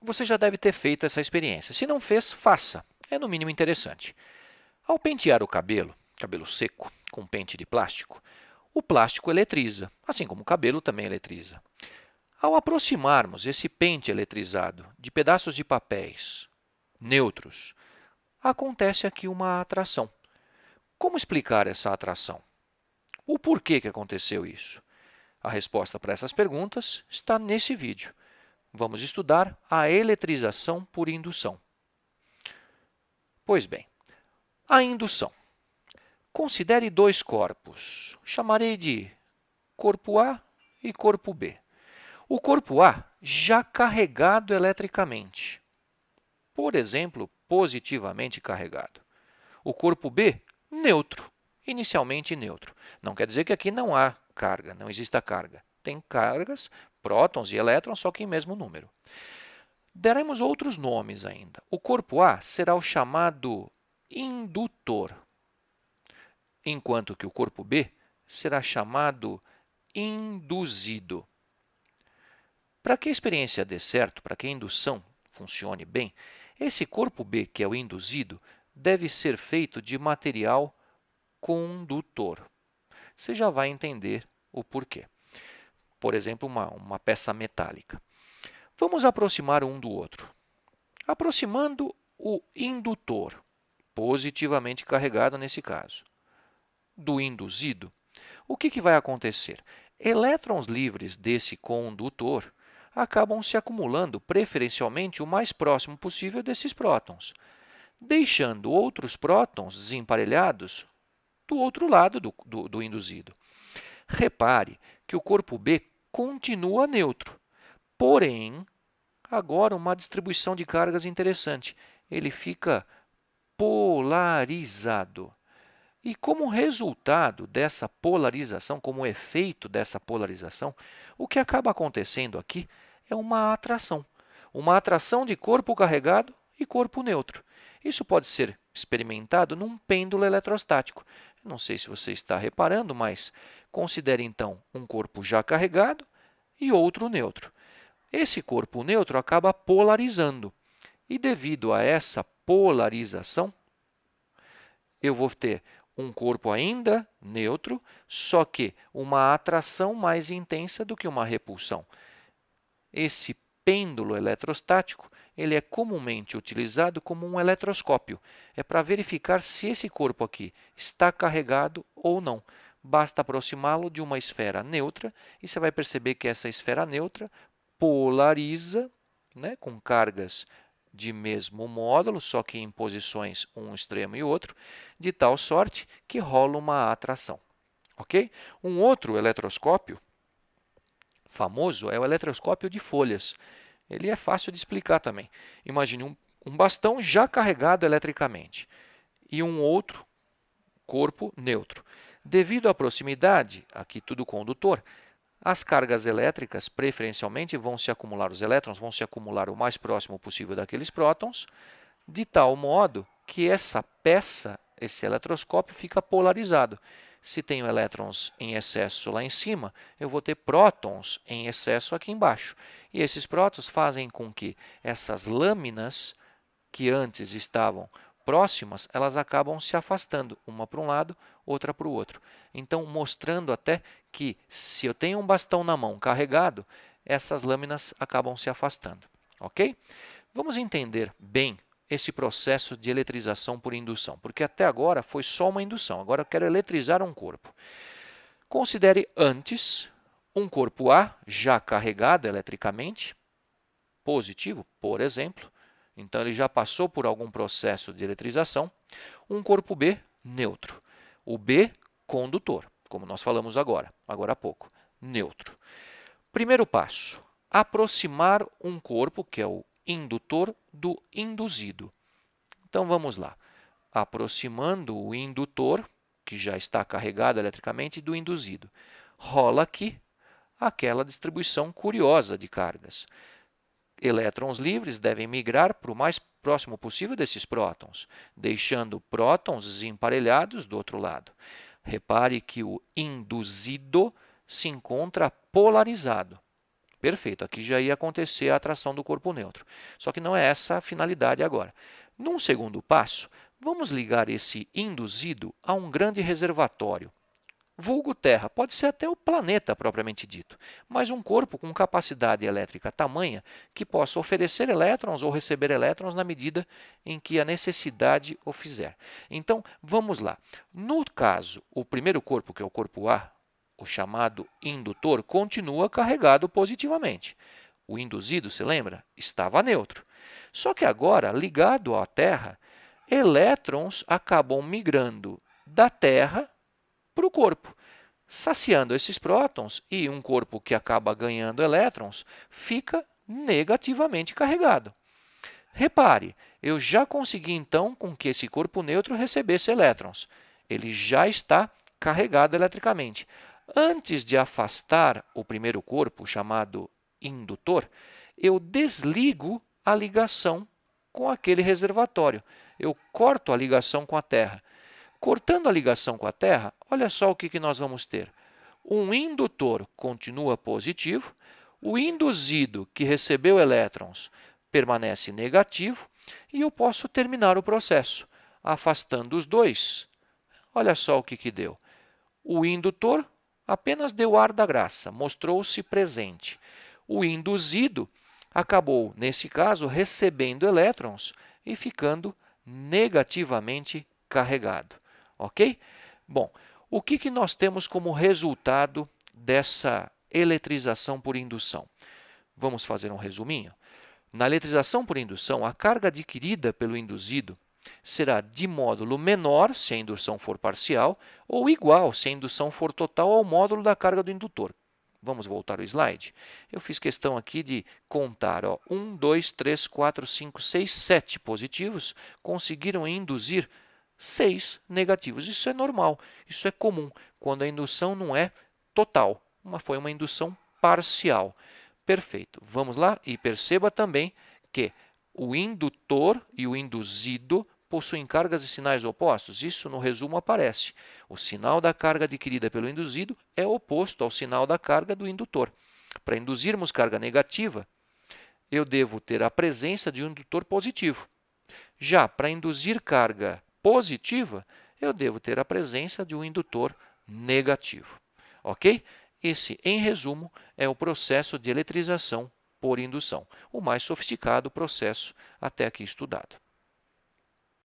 Você já deve ter feito essa experiência. Se não fez, faça. É no mínimo interessante. Ao pentear o cabelo, cabelo seco, com pente de plástico, o plástico eletriza, assim como o cabelo também eletriza. Ao aproximarmos esse pente eletrizado de pedaços de papéis neutros, acontece aqui uma atração. Como explicar essa atração? O porquê que aconteceu isso? A resposta para essas perguntas está nesse vídeo. Vamos estudar a eletrização por indução. Pois bem, a indução. Considere dois corpos. Chamarei de corpo A e corpo B. O corpo A já carregado eletricamente, por exemplo, positivamente carregado. O corpo B, neutro, inicialmente neutro. Não quer dizer que aqui não há carga, não exista carga. Tem cargas, prótons e elétrons, só que em mesmo número. Daremos outros nomes ainda. O corpo A será o chamado indutor, enquanto que o corpo B será chamado induzido. Para que a experiência dê certo, para que a indução funcione bem, esse corpo B, que é o induzido, deve ser feito de material condutor. Você já vai entender o porquê. Por exemplo, uma peça metálica. Vamos aproximar um do outro. Aproximando o indutor, positivamente carregado nesse caso, do induzido, o que vai acontecer? Elétrons livres desse condutor acabam se acumulando preferencialmente o mais próximo possível desses prótons, deixando outros prótons desemparelhados do outro lado do induzido. Repare que o corpo B continua neutro, porém, agora uma distribuição de cargas interessante. Ele fica polarizado. E como resultado dessa polarização, como efeito dessa polarização, o que acaba acontecendo aqui é uma atração de corpo carregado e corpo neutro. Isso pode ser experimentado num pêndulo eletrostático. Não sei se você está reparando, mas considere então um corpo já carregado e outro neutro. Esse corpo neutro acaba polarizando e devido a essa polarização, eu vou ter um corpo ainda neutro, só que uma atração mais intensa do que uma repulsão. Esse pêndulo eletrostático ele é comumente utilizado como um eletroscópio. É para verificar se esse corpo aqui está carregado ou não. Basta aproximá-lo de uma esfera neutra e você vai perceber que essa esfera neutra polariza, né, com cargas de mesmo módulo, só que em posições um extremo e outro, de tal sorte que rola uma atração. Ok? Um outro eletroscópio famoso é o eletroscópio de folhas. Ele é fácil de explicar também. Imagine um bastão já carregado eletricamente e um outro corpo neutro. Devido à proximidade, aqui tudo condutor, as cargas elétricas, preferencialmente, vão se acumular, os elétrons vão se acumular o mais próximo possível daqueles prótons, de tal modo que essa peça, esse eletroscópio, fica polarizado. Se tenho elétrons em excesso lá em cima, eu vou ter prótons em excesso aqui embaixo. E esses prótons fazem com que essas lâminas, que antes estavam próximas, elas acabam se afastando, uma para um lado, outra para o outro. Então, mostrando até que se eu tenho um bastão na mão carregado, essas lâminas acabam se afastando. Ok? Vamos entender bem esse processo de eletrização por indução, porque até agora foi só uma indução, agora eu quero eletrizar um corpo. Considere antes um corpo A já carregado eletricamente, positivo, por exemplo, então ele já passou por algum processo de eletrização, um corpo B neutro, o B condutor, como nós falamos agora há pouco, neutro. Primeiro passo, aproximar um corpo, que é o indutor, do induzido. Então, vamos lá. Aproximando o indutor, que já está carregado eletricamente, do induzido. Rola aqui aquela distribuição curiosa de cargas. Elétrons livres devem migrar para o mais próximo possível desses prótons, deixando prótons desemparelhados do outro lado. Repare que o induzido se encontra polarizado. Perfeito, aqui já ia acontecer a atração do corpo neutro. Só que não é essa a finalidade agora. Num segundo passo, vamos ligar esse induzido a um grande reservatório. Vulgo Terra, pode ser até o planeta propriamente dito, mas um corpo com capacidade elétrica tamanha que possa oferecer elétrons ou receber elétrons na medida em que a necessidade o fizer. Então, vamos lá. No caso, o primeiro corpo, que é o corpo A, o chamado indutor, continua carregado positivamente. O induzido, se lembra? Estava neutro. Só que agora, ligado à Terra, elétrons acabam migrando da Terra para o corpo, saciando esses prótons, e um corpo que acaba ganhando elétrons fica negativamente carregado. Repare, eu já consegui então com que esse corpo neutro recebesse elétrons. Ele já está carregado eletricamente. Antes de afastar o primeiro corpo, chamado indutor, eu desligo a ligação com aquele reservatório. Eu corto a ligação com a Terra. Cortando a ligação com a Terra, olha só o que nós vamos ter. Um indutor continua positivo, o induzido, que recebeu elétrons, permanece negativo, e eu posso terminar o processo, afastando os dois. Olha só o que deu. O indutor apenas deu ar da graça, mostrou-se presente. O induzido acabou, nesse caso, recebendo elétrons e ficando negativamente carregado. Ok? Bom, o que nós temos como resultado dessa eletrização por indução? Vamos fazer um resuminho? Na eletrização por indução, a carga adquirida pelo induzido será de módulo menor, se a indução for parcial, ou igual, se a indução for total, ao módulo da carga do indutor. Vamos voltar ao slide? Eu fiz questão aqui de contar. 1, 2, 3, 4, 5, 6, 7 positivos conseguiram induzir 6 negativos. Isso é normal, isso é comum, quando a indução não é total, foi uma indução parcial. Perfeito. Vamos lá? E perceba também que o indutor e o induzido possuem cargas e sinais opostos. Isso no resumo aparece. O sinal da carga adquirida pelo induzido é oposto ao sinal da carga do indutor. Para induzirmos carga negativa, eu devo ter a presença de um indutor positivo. Já para induzir carga positiva, eu devo ter a presença de um indutor negativo. Ok? Esse, em resumo, é o processo de eletrização por indução, o mais sofisticado processo até aqui estudado.